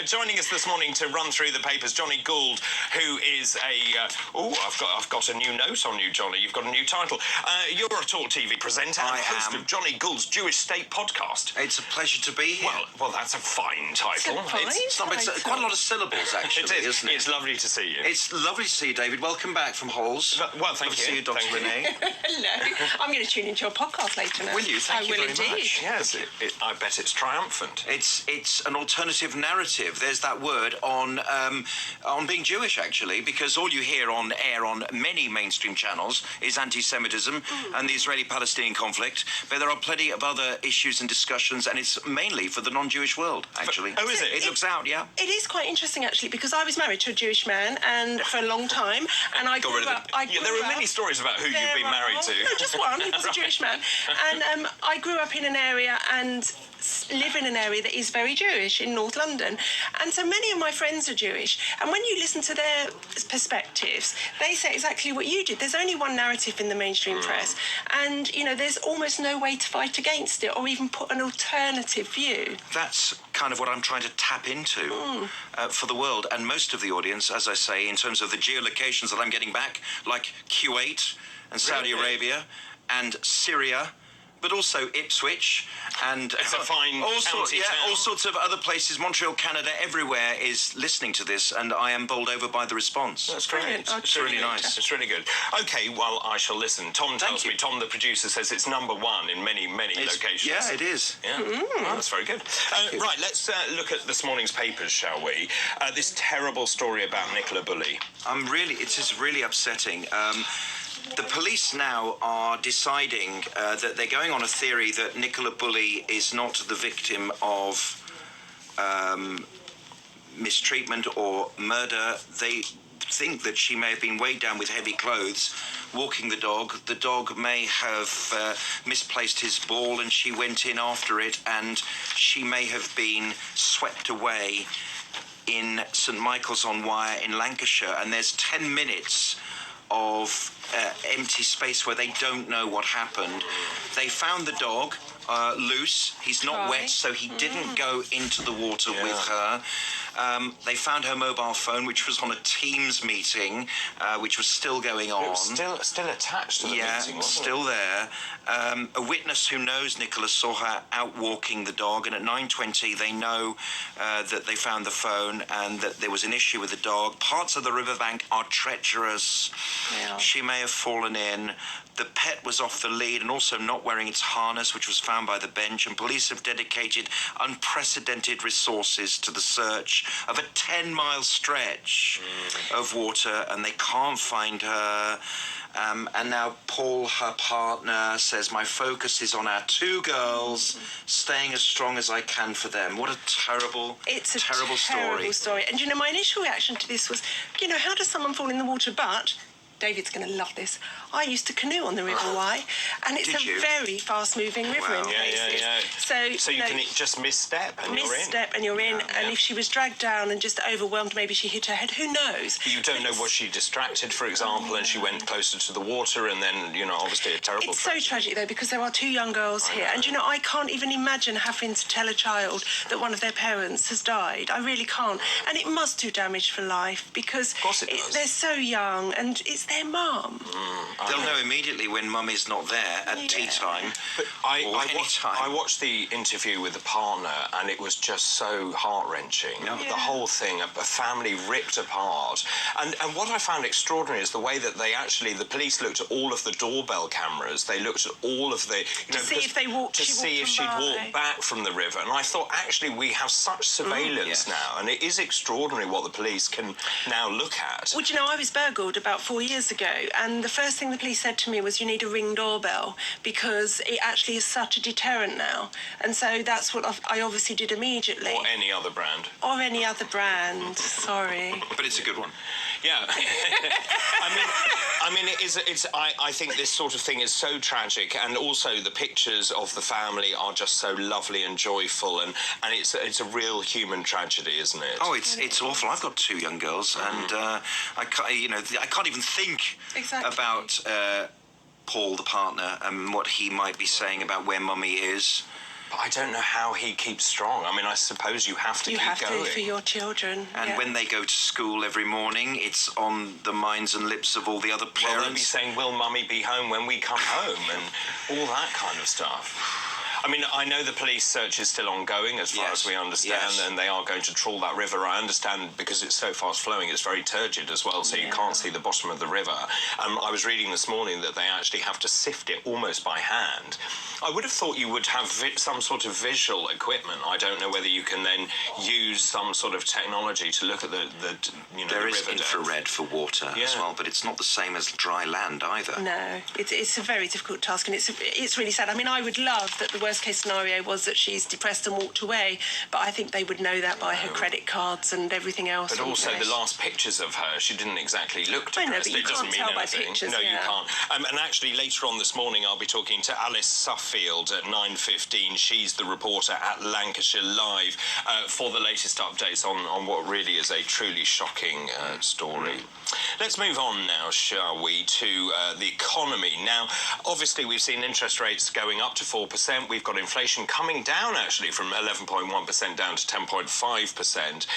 Joining us this morning to run through the papers, Johnny Gould, who is I've got a new note on you, Johnny. You've got a new title. You're a TalkTV presenter and host of Johnny Gould's Jewish State podcast. It's a pleasure to be here. Well, that's a fine title. It's quite a lot of syllables, actually, isn't it? It's lovely to see you. It's lovely to see you, David. Welcome back from Halls. Well, thank you. To see you, Dr. Renee. Hello. I'm going to tune into your podcast later now. Will you? Thank you very much. Yes, I bet it's triumphant. It's an alternative narrative. There's that word on being Jewish, actually, because all you hear on air on many mainstream channels is anti-Semitism and the Israeli-Palestinian conflict, but there are plenty of other issues and discussions, and it's mainly for the non-Jewish world, actually. Oh, is it? It looks out, yeah. It is quite interesting, actually, because I was married to a Jewish man and for a long time, and I grew up... there are many stories about who you've been married to. No, just one. He was a Jewish man. And I grew up in an area and live in an area that is very Jewish in North London, and so many of my friends are Jewish, and when you listen to their perspectives, they say exactly what you did. There's only one narrative in the mainstream press, and there's almost no way to fight against it or even put an alternative view. That's kind of what I'm trying to tap into for the world, and most of the audience, as I say, in terms of the geolocations that I'm getting back, like Kuwait and Saudi Arabia and Syria, but also Ipswich and it's a fine all sorts of other places, Montreal, Canada, everywhere is listening to this, and I am bowled over by the response. That's great. It's really nice. It's really good. Okay, well, I shall listen. Tom tells me, Tom, the producer, says it's number one in many locations. Yeah, it is. Yeah, well, that's very good. Right, let's look at this morning's papers, shall we? This terrible story about Nicola Bulley. It is really upsetting. The police now are deciding that they're going on a theory that Nicola Bulley is not the victim of mistreatment or murder. They think that she may have been weighed down with heavy clothes walking the dog. The dog may have misplaced his ball and she went in after it, and she may have been swept away in St Michael's on Wyre in Lancashire, and there's 10 minutes of empty space where they don't know what happened. They found the dog loose. He's not wet, so he didn't go into the water with her. They found her mobile phone, which was on a Teams meeting, which was still going on. It was still attached to the meeting, wasn't still there. A witness who knows Nicola saw her out walking the dog, and at 9:20 they know that they found the phone and that there was an issue with the dog. Parts of the riverbank are treacherous. Yeah. She may have fallen in. The pet was off the lead and also not wearing its harness, which was found by the bench, and police have dedicated unprecedented resources to the search of a 10-mile stretch of water, and they can't find her. And now Paul, her partner, says, my focus is on our two girls, staying as strong as I can for them. What a terrible story. And my initial reaction to this was, how does someone fall in the water? But David's going to love this. I used to canoe on the River Wye, and it's a very fast-moving river in places. So you can just misstep and you're in. And if she was dragged down and just overwhelmed, maybe she hit her head. Who knows? You don't know, was she distracted, for example, and she went closer to the water, and then obviously a terrible. It's so tragic though, because there are two young girls here, and I can't even imagine having to tell a child that one of their parents has died. I really can't, and it must do damage for life because of course it does. They're so young, and it's their mum. They'll know immediately when mum is not there at tea time. But I watched the interview with the partner, and it was just so heart-wrenching. The whole thing, a family ripped apart. And what I found extraordinary is the way that the police looked at all of the doorbell cameras. They looked at all of the... to see if she'd walked back from the river. And I thought, actually, we have such surveillance now, and it is extraordinary what the police can now look at. Well, I was burgled about 4 years ago, and the first thing the police said to me was, you need a Ring doorbell, because it actually is such a deterrent now. And so that's what I obviously did immediately. Or any other brand. Sorry. But it's a good one. Yeah. I mean, I think this sort of thing is so tragic, and also the pictures of the family are just so lovely and joyful, and it's a real human tragedy, isn't it? Oh, it's awful. I've got two young girls, and I can't even think about Paul, the partner, and what he might be saying about where mummy is. But I don't know how he keeps strong. I mean, I suppose you have to keep going. You have to for your children. And when they go to school every morning, it's on the minds and lips of all the other parents. Well, they'll be saying, will Mummy be home when we come home? And all that kind of stuff. I mean, I know the police search is still ongoing, as far as we understand, and they are going to trawl that river. I understand, because it's so fast-flowing, it's very turgid as well, so you can't see the bottom of the river. I was reading this morning that they actually have to sift it almost by hand. I would have thought you would have some sort of visual equipment. I don't know whether you can then use some sort of technology to look at the There is river infrared depth. for water as well, but it's not the same as dry land either. No, it's a very difficult task, and it's really sad. I mean, I would love that the worst case scenario was that she's depressed and walked away, but I think they would know that by her credit cards and everything else. But also the last pictures of her, she didn't exactly look depressed. I know, but you it doesn't can't mean tell by anything. pictures, No, you can't. And actually, later on this morning, I'll be talking to Alice Suffield at 9:15. She's the reporter at Lancashire Live for the latest updates on what really is a truly shocking story. Let's move on now, shall we, to the economy. Now, obviously, we've seen interest rates going up to 4%. We've got inflation coming down, actually, from 11.1% down to 10.5%.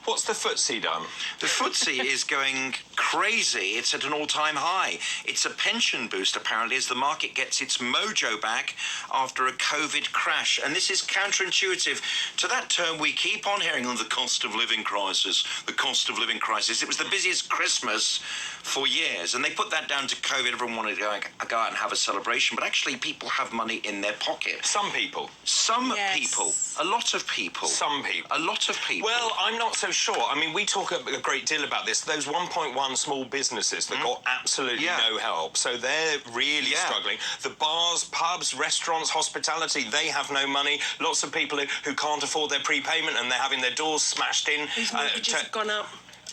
What's the FTSE done? The FTSE is going crazy. It's at an all-time high. It's a pension boost, apparently, as the market gets its mojo back after a COVID crash. And this is counterintuitive to that term we keep on hearing on the cost of living crisis. The cost of living crisis. It was the busiest Christmas for years, and they put that down to COVID. Everyone wanted to go out and have a celebration, but actually people have money in their pocket. Some people. Some people. A lot of people. Some people. A lot of people. Well, I'm not so sure. I mean, we talk a great deal about this. Those 1.1 small businesses that got absolutely no help, so they're really struggling. The bars, pubs, restaurants, hospitality, they have no money. Lots of people who can't afford their prepayment and they're having their doors smashed in. Whose mortgages have gone up.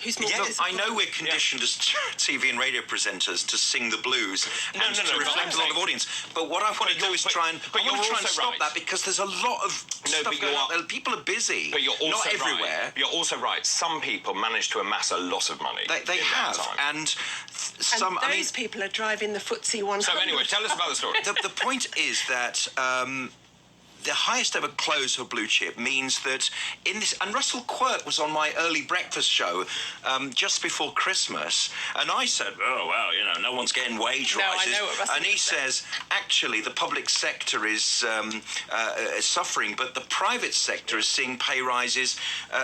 Look, I know we're conditioned as TV and radio presenters to sing the blues and to reflect a lot of audience. But what I want to do is try and stop that, because there's a lot of stuff going on. People are busy. But you're also not everywhere. Right. You're also right. Some people manage to amass a lot of money. They have, and some. And those people are driving the FTSE 100. So anyway, tell us about the story. The point is that. The highest ever close for blue chip means that in this, and Russell Quirk was on my early breakfast show just before Christmas, and I said, oh, well, no one's getting wage rises. I know what Russell and he says, actually, the public sector is suffering, but the private sector is seeing pay rises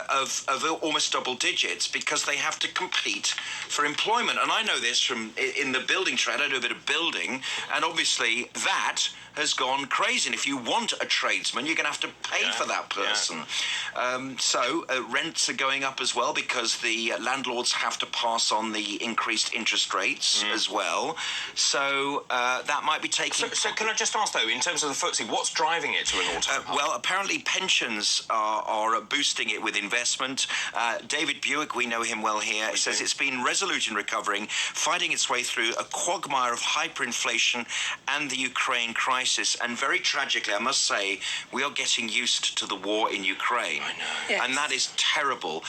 of almost double digits because they have to compete for employment. And I know this from in the building trade. I do a bit of building, and obviously that has gone crazy. And if you want a tradesman, you're going to have to pay for that person. So rents are going up as well because the landlords have to pass on the increased interest rates as well. So that might be taking... So can I just ask, though, in terms of the FTSE, what's driving it to an all-time high? Well, apparently pensions are boosting it with investment. David Buick, we know him well here, says it's been resolute in recovering, fighting its way through a quagmire of hyperinflation and the Ukraine crisis. And very tragically, I must say, we are getting used to the war in Ukraine. I know. Yes. And that is terrible.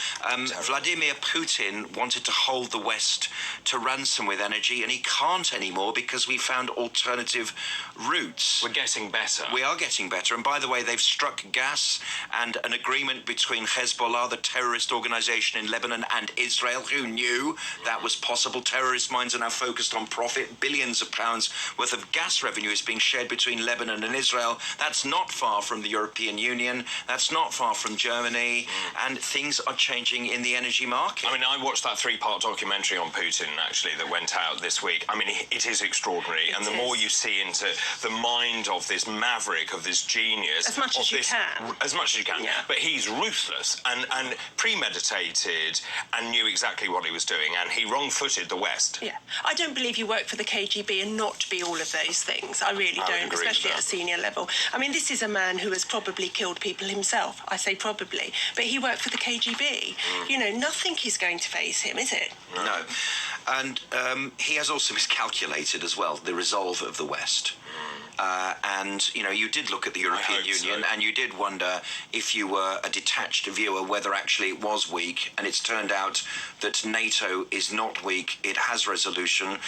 Vladimir Putin wanted to hold the West to ransom with energy, and he can't anymore because we found alternative routes. We're getting better. We are getting better. And by the way, they've struck gas and an agreement between Hezbollah, the terrorist organization in Lebanon, and Israel. Who knew that was possible? Terrorist minds are now focused on profit. Billions of pounds worth of gas revenue is being shared between Lebanon and Israel. That's not far from the European Union. That's not far from Germany. And things are changing in the energy market. I mean, I watched that 3-part documentary on Putin, actually, that went out this week. I mean, it is extraordinary. And the more you see into the mind of this maverick, of this genius... As much as you can. As much as you can. Yeah. But he's ruthless and premeditated and knew exactly what he was doing. And he wrong-footed the West. Yeah. I don't believe you work for the KGB and not be all of those things. I really don't, especially at a senior level. I mean, this is a man who has probably killed people himself. I say probably. But he worked for the KGB. You know, nothing is going to faze him, is it? No. And he has also miscalculated as well the resolve of the West. and, you know, you did look at the European Union and you did wonder if you were a detached viewer whether actually it was weak, and it's turned out that NATO is not weak. It has resolution.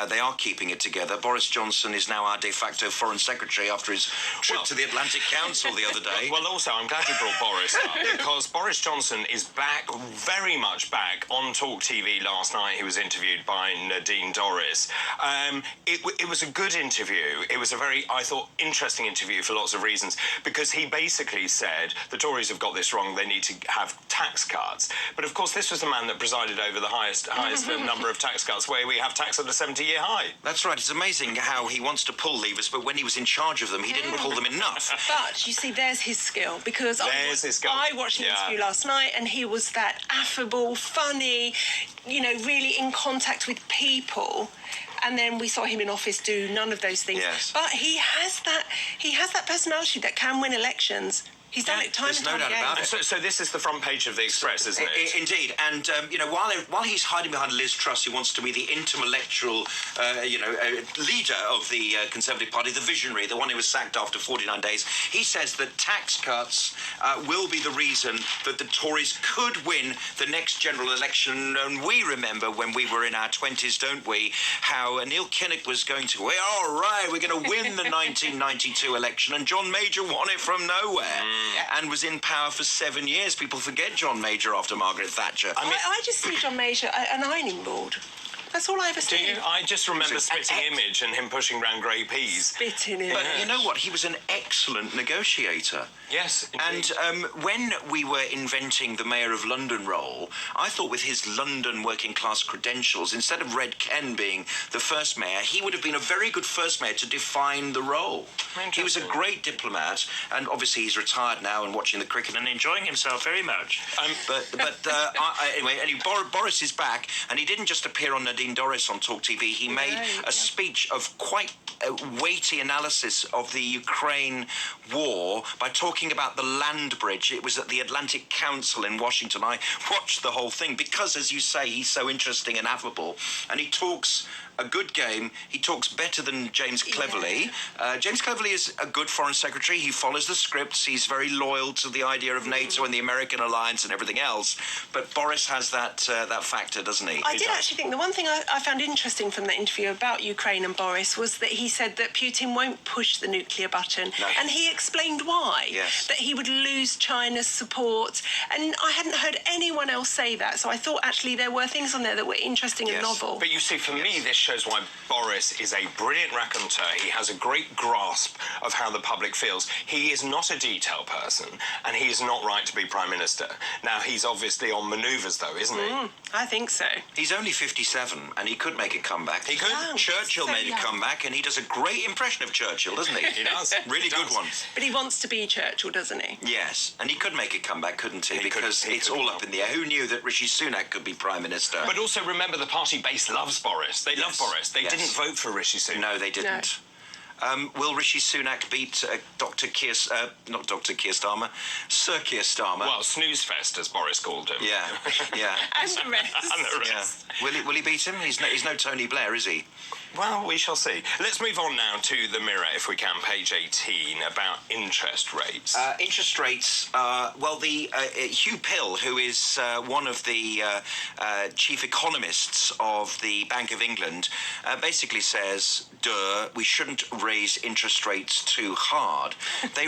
They are keeping it together. Boris Johnson is now our de facto foreign secretary after his trip to the Atlantic Council the other day. Well, also, I'm glad you brought Boris up, because Boris Johnson is back, very much back, on TalkTV last night. He was interviewed by Nadine Dorries. It was a good interview. It was a very, I thought, interesting interview for lots of reasons, because he basically said the Tories have got this wrong, they need to have tax cuts. But of course, this was the man that presided over the highest number of tax cuts, where we have tax at a 70-year high. That's right. It's amazing how he wants to pull levers, but when he was in charge of them, he didn't pull them enough. But you see, there's his skill, because I watched the interview last night, and he was that affable, funny, you know, really in contact with people. And then we saw him in office do none of those things. Yes. But he has that personality that can win elections. He's done it time and time again. There's no doubt about it. So this is the front page of the Express, isn't it? Indeed. And, you know, while he's hiding behind Liz Truss, who wants to be the intellectual, leader of the Conservative Party, the visionary, the one who was sacked after 49 days, he says that tax cuts will be the reason that the Tories could win the next general election. And we remember when we were in our 20s, don't we, how Neil Kinnock was going to, well, all right, we're going to win the 1992 election, and John Major won it from nowhere. And was in power for 7 years. People forget John Major after Margaret Thatcher. I just see John Major an ironing board. That's all I ever see. Do you? I just remember Spitting Image and him pushing around grey peas. Spitting Image. But you know what? He was an excellent negotiator. Yes, indeed. And when we were inventing the Mayor of London role, I thought with his London working class credentials, instead of Red Ken being the first mayor, he would have been a very good first mayor to define the role. He was a great diplomat, and obviously he's retired now and watching the cricket and enjoying himself very much. Anyway, Boris is back, and he didn't just appear on Nadine Dorries on TalkTV. He made a speech of quite weighty analysis of the Ukraine war by talking about the land bridge. It was at the Atlantic Council in Washington. I watched the whole thing because, as you say, he's so interesting and affable, and he talks a good game. He talks better than James Cleverly. James Cleverly is a good foreign secretary. He follows the scripts. He's very loyal to the idea of NATO and the American alliance and everything else. But Boris has that factor, doesn't he? I did actually think the one thing I found interesting from the interview about Ukraine and Boris was that he said that Putin won't push the nuclear button. No. And he explained why. Yes. That he would lose China's support. And I hadn't heard anyone else say that. So I thought actually there were things on there that were interesting and novel. But you see, for me, this shows why Boris is a brilliant raconteur. He has a great grasp of how the public feels. He is not a detail person, and he is not right to be Prime Minister. Now, he's obviously on manoeuvres, though, isn't he? I think so. He's only 57, and he could make a comeback. He could. Churchill made a comeback, and he does a great impression of Churchill, doesn't he? He does. Really good one. But he wants to be Churchill, doesn't he? Yes, and he could make a comeback, couldn't he? Because it's all up in the air. Who knew that Rishi Sunak could be Prime Minister? But also remember, the party base loves Boris. They love Boris. They didn't vote for Rishi Sunak. No, they didn't. Will Rishi Sunak beat Sir Keir Starmer? Well, snooze fest, as Boris called him. Yeah. And the rest. Yeah. Will he beat him? He's no Tony Blair, is he? Well, we shall see. Let's move on now to the Mirror, if we can, page 18, about interest rates. Interest rates, Hugh Pill, who is one of the chief economists of the Bank of England, basically says, we shouldn't raise interest rates too hard. They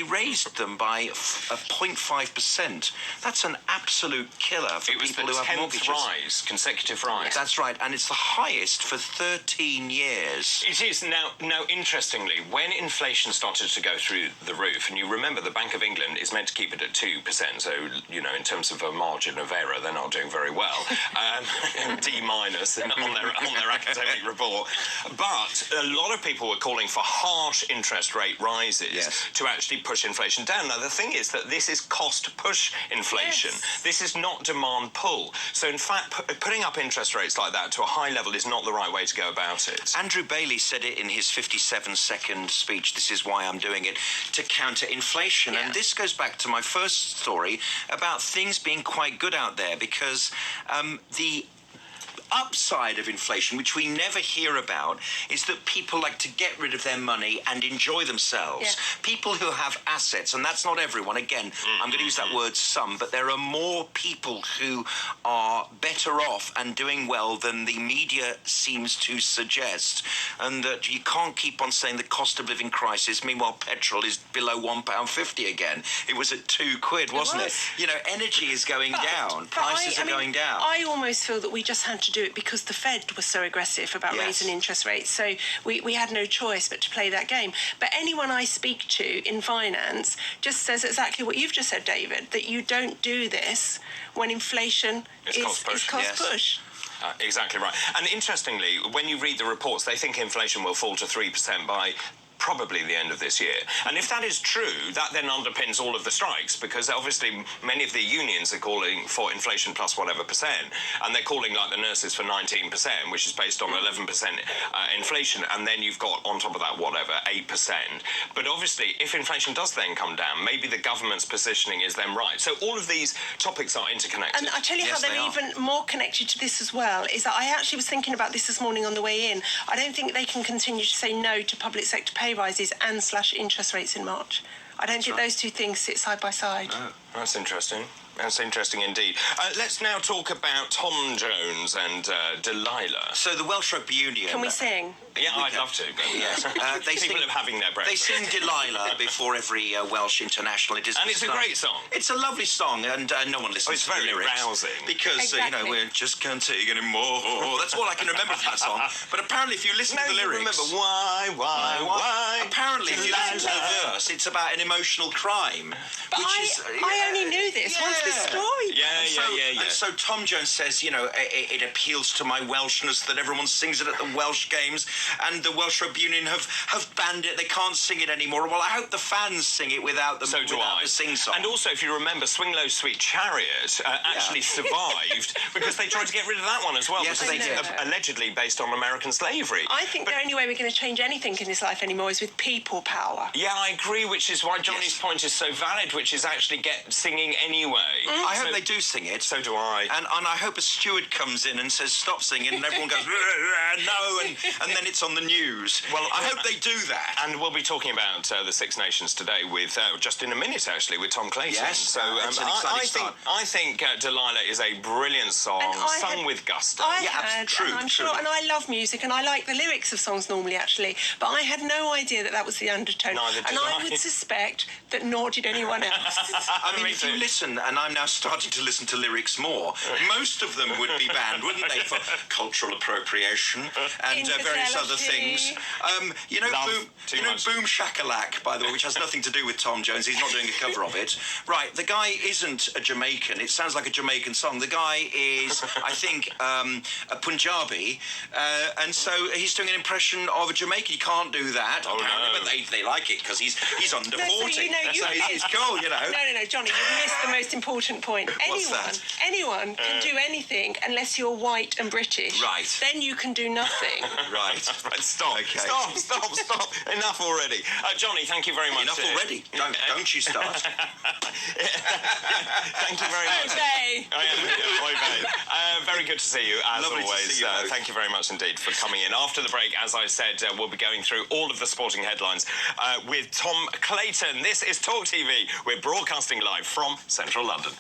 raised them by 0.5%. That's an absolute killer for people who have mortgages. It was the 10th consecutive rise. That's right, and it's the highest for 13 years. It is. Now, interestingly, when inflation started to go through the roof, and you remember the Bank of England is meant to keep it at 2%, so, you know, in terms of a margin of error, they're not doing very well. D- on their academic report. But a lot of people were calling for harsh interest rate rises to actually push inflation down. Now, the thing is that this is cost-push inflation. This is not demand-pull. So, in fact, putting up interest rates like that to a high level is not the right way to go about it. Andrew Bailey said it in his 57-second speech, this is why I'm doing it, to counter inflation. And this goes back to my first story about things being quite good out there, because the upside of inflation, which we never hear about, is that people like to get rid of their money and enjoy themselves. Yeah. People who have assets, and that's not everyone. Again, I'm going to use that word some, but there are more people who are better off and doing well than the media seems to suggest. And that you can't keep on saying the cost of living crisis, meanwhile petrol is below £1.50 again. It was at £2, wasn't it? You know, energy is going down. Prices are going down. I almost feel that we just had to do it because the Fed was so aggressive about raising interest rates. So we had no choice but to play that game. But anyone I speak to in finance just says exactly what you've just said, David, that you don't do this when inflation is cost push. Exactly right. And interestingly, when you read the reports, they think inflation will fall to 3% by probably the end of this year. And if that is true, that then underpins all of the strikes, because obviously many of the unions are calling for inflation plus whatever percent, and they're calling, like the nurses, for 19%, which is based on 11% inflation, and then you've got on top of that whatever 8%. But obviously if inflation does then come down, maybe the government's positioning is then right. So all of these topics are interconnected. And I tell you how they're even more connected to this as well, is that I actually was thinking about this morning on the way in. I don't think they can continue to say no to public sector pay rises and slash interest rates in March. I don't think those two things sit side by side. Oh, that's interesting. That's interesting indeed. Let's now talk about Tom Jones and Delilah. So the Welsh Rugby Union... Can we sing? Yeah, I'd love to. But yes. People are having their breakfast. They sing Delilah before every Welsh international. And it's a great song. It's a lovely song, and no one listens to the lyrics. It's very rousing. Because, you know, we just can't take anymore. That's all I can remember from that song. But apparently, if you listen to the lyrics... remember why? Apparently, if you listen to the verse, it's about an emotional crime. But I only knew this once this story. Yeah. And so Tom Jones says, you know, it appeals to my Welshness that everyone sings it at the Welsh games, and the Welsh Rugby Union have banned it. They can't sing it anymore. Well, I hope the fans sing it without the sing-song. And also, if you remember, Swing Low Sweet Chariot actually survived because they tried to get rid of that one as well, Yes, because they did. Allegedly based on American slavery. I think the only way we're going to change anything in this life anymore is with people power. Yeah, I agree, which is why Johnny's point is so valid, which is actually get singing anyway. I hope they do sing it. So do I. And I hope a steward comes in and says, stop singing, and everyone goes, no, and then it's on the news. Well, I hope they do that. And we'll be talking about the Six Nations today with, just in a minute actually, with Tom Clayton. Yes, so it's an exciting start. I think Delilah is a brilliant song, sung with gusto. And I love music, and I like the lyrics of songs normally, actually, but I had no idea that was the undertone. Neither did and I would suspect that nor did anyone else. I mean, if you listen, and I'm now starting to listen to lyrics more, most of them would be banned, wouldn't they, for cultural appropriation and various other things. You know, Boom Shakalak, by the way, which has nothing to do with Tom Jones. He's not doing a cover of it. Right, the guy isn't a Jamaican. It sounds like a Jamaican song. The guy is, I think, a Punjabi, and so he's doing an impression of a Jamaican. He can't do that, apparently, but they like it because he's under 40. So, you know, so it's cool, you know. No, Johnny, you missed the most important point. Anyone can do anything unless you're white and British. Right. Then you can do nothing. Right. Stop. Okay. Stop. Enough already. Johnny, thank you very much. Enough already. Don't you start. Thank you very much. Very good to see you, as Lovely always. To see you thank you very much indeed for coming in. After the break, as I said, we'll be going through all of the sporting headlines with Tom Clayton. This is TalkTV. We're broadcasting live from central London.